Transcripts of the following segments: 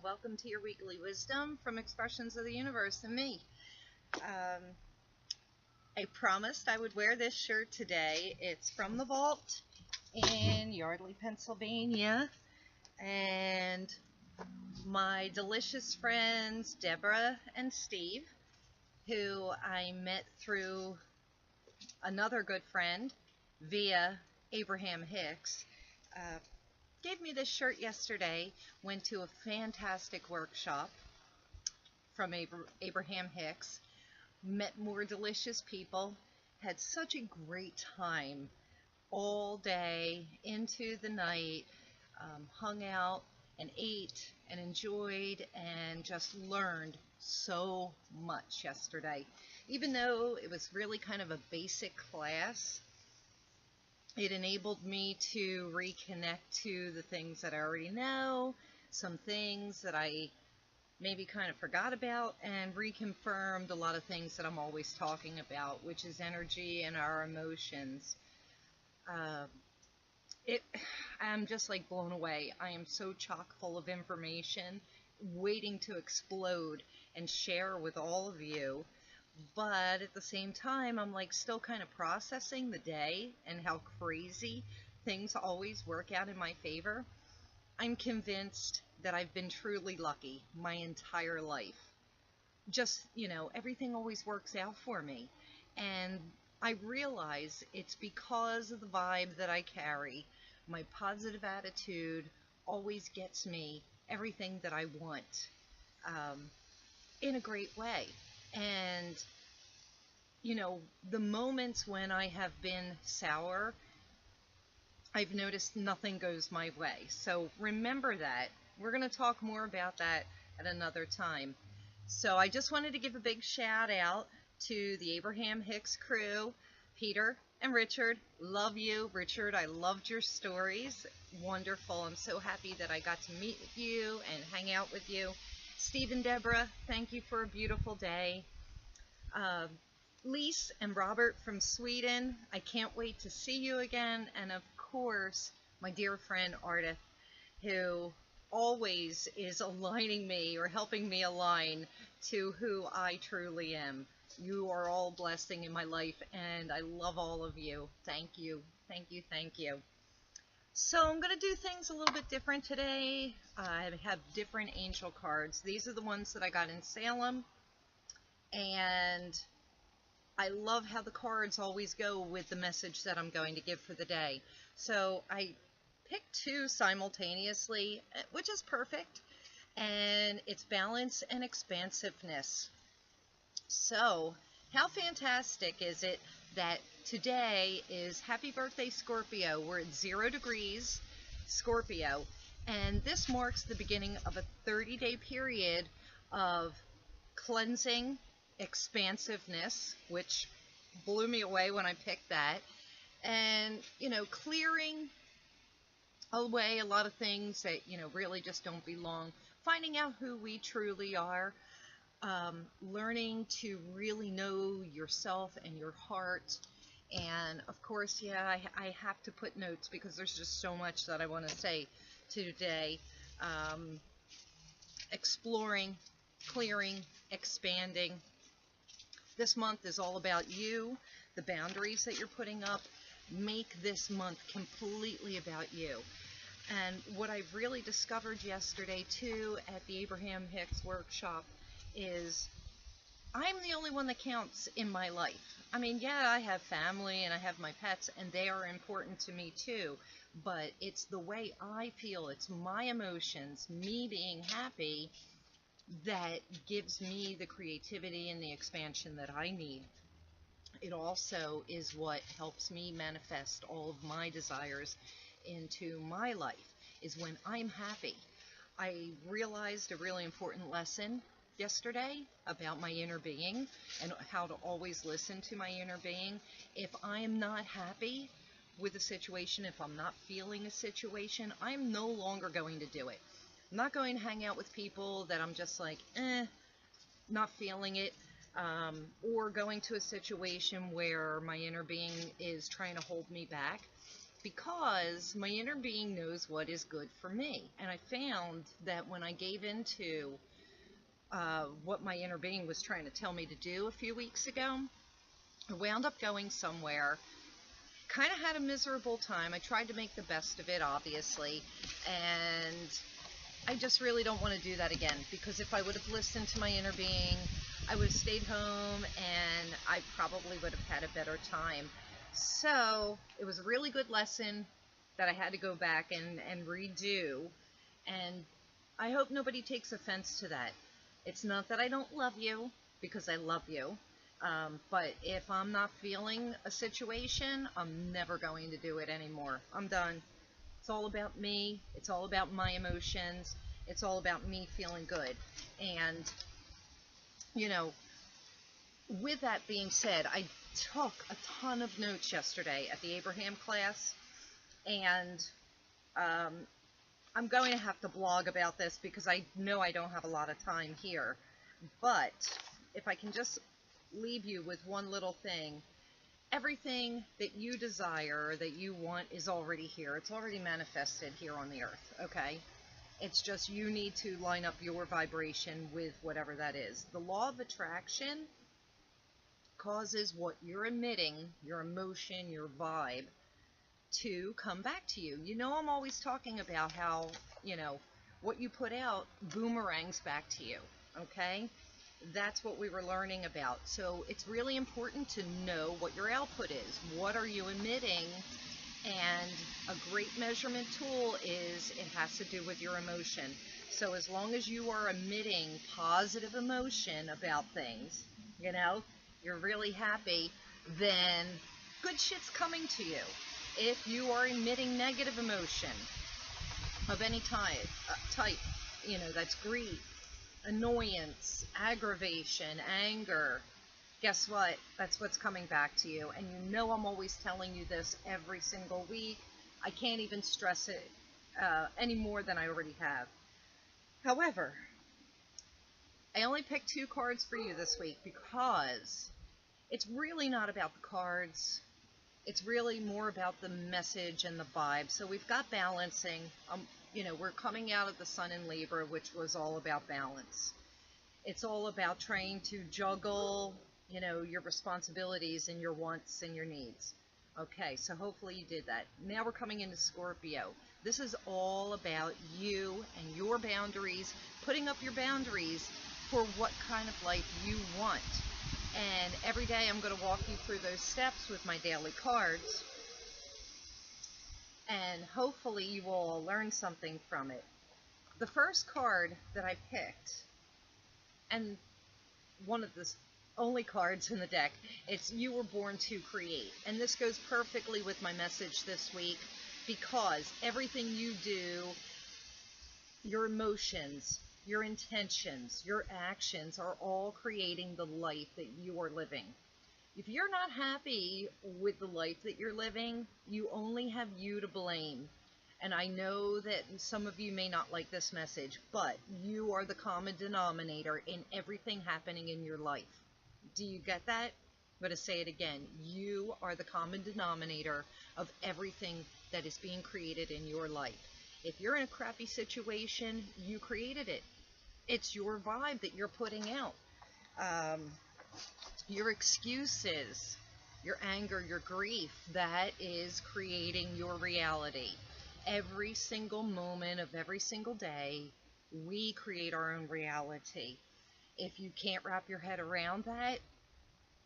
welcome to your weekly wisdom from Expressions of the Universe and me. I promised I would wear this shirt today. It's from the vault in Yardley, Pennsylvania, and my delicious friends Deborah and Steve, who I met through another good friend via Abraham-Hicks, gave me this shirt yesterday. Went to a fantastic workshop from Abraham-Hicks, met more delicious people, had such a great time all day into the night, hung out and ate and enjoyed and just learned so much yesterday. Even though it was really kind of a basic class, it enabled me to reconnect to the things that I already know, some things that I maybe kind of forgot about, and reconfirmed a lot of things that I'm always talking about, which is energy and our emotions. I'm just like blown away. I am so chock full of information waiting to explode and share with all of you. But at the same time, I'm like still kind of processing the day and how crazy things always work out in my favor. I'm convinced that I've been truly lucky my entire life. Just, everything always works out for me. And I realize it's because of the vibe that I carry. My positive attitude always gets me everything that I want, in a great way. And, the moments when I have been sour, I've noticed nothing goes my way. So remember that. We're going to talk more about that at another time. So I just wanted to give a big shout out to the Abraham-Hicks crew, Peter and Richard. Love you. Richard, I loved your stories. Wonderful. I'm so happy that I got to meet with you and hang out with you. Steve and Deborah, thank you for a beautiful day. Lise and Robert from Sweden, I can't wait to see you again. And of course, my dear friend Ardith, who always is aligning me or helping me align to who I truly am. You are all a blessing in my life, and I love all of you. Thank you. Thank you. Thank you. So I'm going to do things a little bit different today. I have different angel cards. These are the ones that I got in Salem, and I love how the cards always go with the message that I'm going to give for the day. So I picked two simultaneously, which is perfect, and it's balance and expansiveness. So how fantastic is it that today is Happy Birthday Scorpio. We're at 0 degrees Scorpio, and this marks the beginning of a 30-day period of cleansing, expansiveness, which blew me away when I picked that, and clearing away a lot of things that really just don't belong, finding out who we truly are, learning to really know yourself and your heart. And of course, I have to put notes because there's just so much that I want to say today. Exploring, clearing, expanding. This month is all about you, the boundaries that you're putting up. Make this month completely about you. And what I've really discovered yesterday too at the Abraham-Hicks workshop is I'm the only one that counts in my life. I mean, yeah, I have family and I have my pets, and they are important to me too, but it's the way I feel, it's my emotions, me being happy, that gives me the creativity and the expansion that I need. It also is what helps me manifest all of my desires into my life, is when I'm happy. I realized a really important lesson yesterday about my inner being and how to always listen to my inner being. If I'm not happy with a situation, if I'm not feeling a situation, I'm no longer going to do it. I'm not going to hang out with people that I'm just like, not feeling it, or going to a situation where my inner being is trying to hold me back. because my inner being knows what is good for me. And I found that when I gave into what my inner being was trying to tell me to do a few weeks ago, I wound up going somewhere, kind of had a miserable time. I tried to make the best of it, obviously, and I just really don't want to do that again, because if I would have listened to my inner being, I would have stayed home and I probably would have had a better time. So it was a really good lesson that I had to go back and redo, and I hope nobody takes offense to that. It's not that I don't love you, because I love you, but if I'm not feeling a situation, I'm never going to do it anymore. I'm done. It's all about me. It's all about my emotions. It's all about me feeling good. And, you know, with that being said, I took a ton of notes yesterday at the Abraham class, and I'm going to have to blog about this because I know I don't have a lot of time here. But if I can just leave you with one little thing, everything that you desire, that you want, is already here. It's already manifested here on the earth, okay? It's just you need to line up your vibration with whatever that is. The law of attraction causes what you're emitting, your emotion, your vibe, to come back to you. You know, I'm always talking about how, what you put out boomerangs back to you, okay? That's what we were learning about. So it's really important to know what your output is. What are you emitting? And a great measurement tool is it has to do with your emotion. So as long as you are emitting positive emotion about things, you're really happy, then good shit's coming to you. If you are emitting negative emotion of any type, that's greed, annoyance, aggravation, anger, guess what? That's what's coming back to you. And I'm always telling you this every single week. I can't even stress it any more than I already have. However, I only picked 2 cards for you this week because it's really not about the cards. It's really more about the message and the vibe. So we've got balancing. We're coming out of the sun in Libra, which was all about balance. It's all about trying to juggle, your responsibilities and your wants and your needs. Okay, so hopefully you did that. Now we're coming into Scorpio. This is all about you and your boundaries, putting up your boundaries for what kind of life you want. And every day I'm going to walk you through those steps with my daily cards. And hopefully you will all learn something from it. The first card that I picked, and one of the only cards in the deck, it's You Were Born to Create. And this goes perfectly with my message this week, because everything you do, your emotions, your intentions, your actions are all creating the life that you are living. If you're not happy with the life that you're living, you only have you to blame. And I know that some of you may not like this message, but you are the common denominator in everything happening in your life. Do you get that? I'm going to say it again. You are the common denominator of everything that is being created in your life. If you're in a crappy situation, you created it. It's your vibe that you're putting out. Your excuses, your anger, your grief, that is creating your reality. Every single moment of every single day, we create our own reality. If you can't wrap your head around that,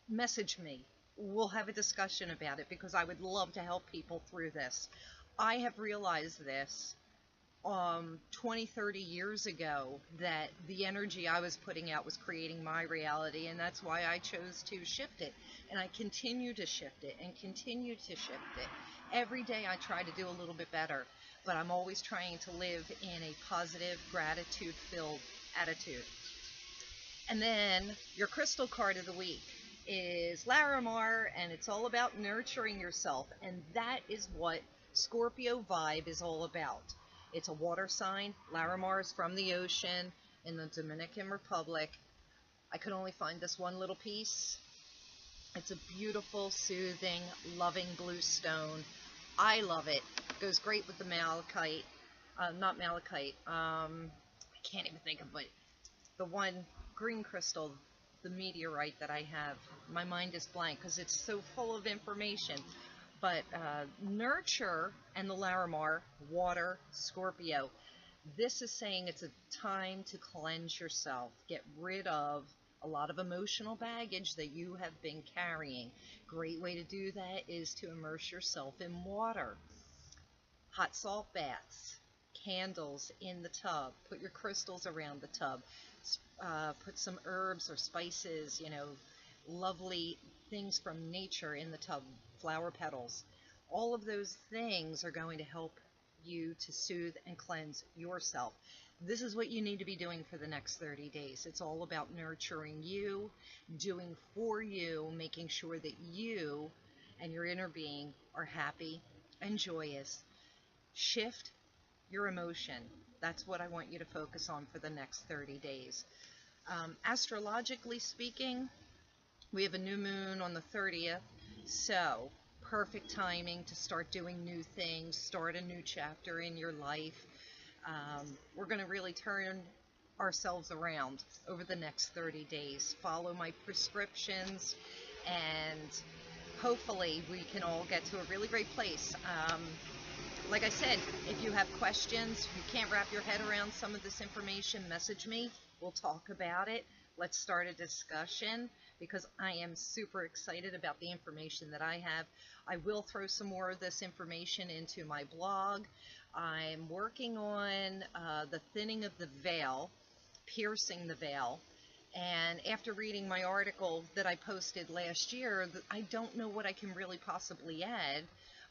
message me. We'll have a discussion about it, because I would love to help people through this. I have realized this 20, 30 years ago, that the energy I was putting out was creating my reality, and that's why I chose to shift it. And I continue to shift it and continue to shift it. Every day I try to do a little bit better, but I'm always trying to live in a positive, gratitude-filled attitude. And then your crystal card of the week is Larimar, and it's all about nurturing yourself, and that is what Scorpio vibe is all about. It's a water sign. Larimar is from the ocean in the Dominican Republic. I could only find this one little piece. It's a beautiful, soothing, loving blue stone. I love it. Goes great with the malachite. Not malachite. I can't even think of it. The one green crystal, the meteorite that I have. My mind is blank because it's so full of information. But nurture and the Larimar, water, Scorpio. This is saying it's a time to cleanse yourself, get rid of a lot of emotional baggage that you have been carrying. Great way to do that is to immerse yourself in water. Hot salt baths, candles in the tub, put your crystals around the tub, put some herbs or spices, lovely things from nature in the tub, flower petals. All of those things are going to help you to soothe and cleanse yourself. This is what you need to be doing for the next 30 days. It's all about nurturing you, doing for you, making sure that you and your inner being are happy and joyous. Shift your emotion. That's what I want you to focus on for the next 30 days. Astrologically speaking, we have a new moon on the 30th, so perfect timing to start doing new things, start a new chapter in your life. We're going to really turn ourselves around over the next 30 days. Follow my prescriptions, and hopefully we can all get to a really great place. Like I said, if you have questions, you can't wrap your head around some of this information, message me. We'll talk about it. Let's start a discussion because I am super excited about the information that I have. I will throw some more of this information into my blog. I'm working on the thinning of the veil, piercing the veil. And after reading my article that I posted last year, I don't know what I can really possibly add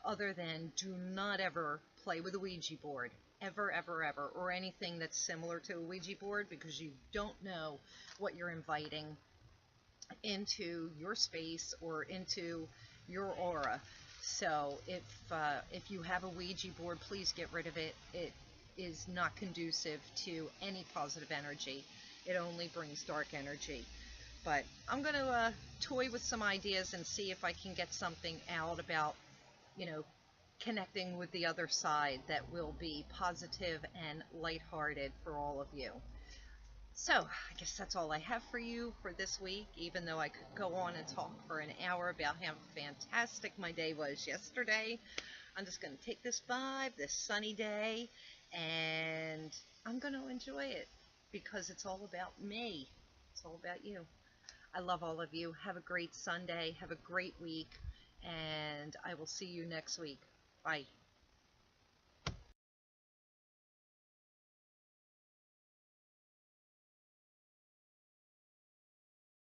other than do not ever play with a Ouija board. Ever, ever, ever. Or anything that's similar to a Ouija board, because you don't know what you're inviting into your space or into your aura. So if you have a Ouija board, please get rid of it. It is not conducive to any positive energy. It only brings dark energy. But I'm going to toy with some ideas and see if I can get something out about, connecting with the other side that will be positive and lighthearted for all of you. So I guess that's all I have for you for this week, even though I could go on and talk for an hour about how fantastic my day was yesterday. I'm just going to take this vibe, this sunny day, and I'm going to enjoy it because it's all about me. It's all about you. I love all of you. Have a great Sunday. Have a great week, and I will see you next week. Bye.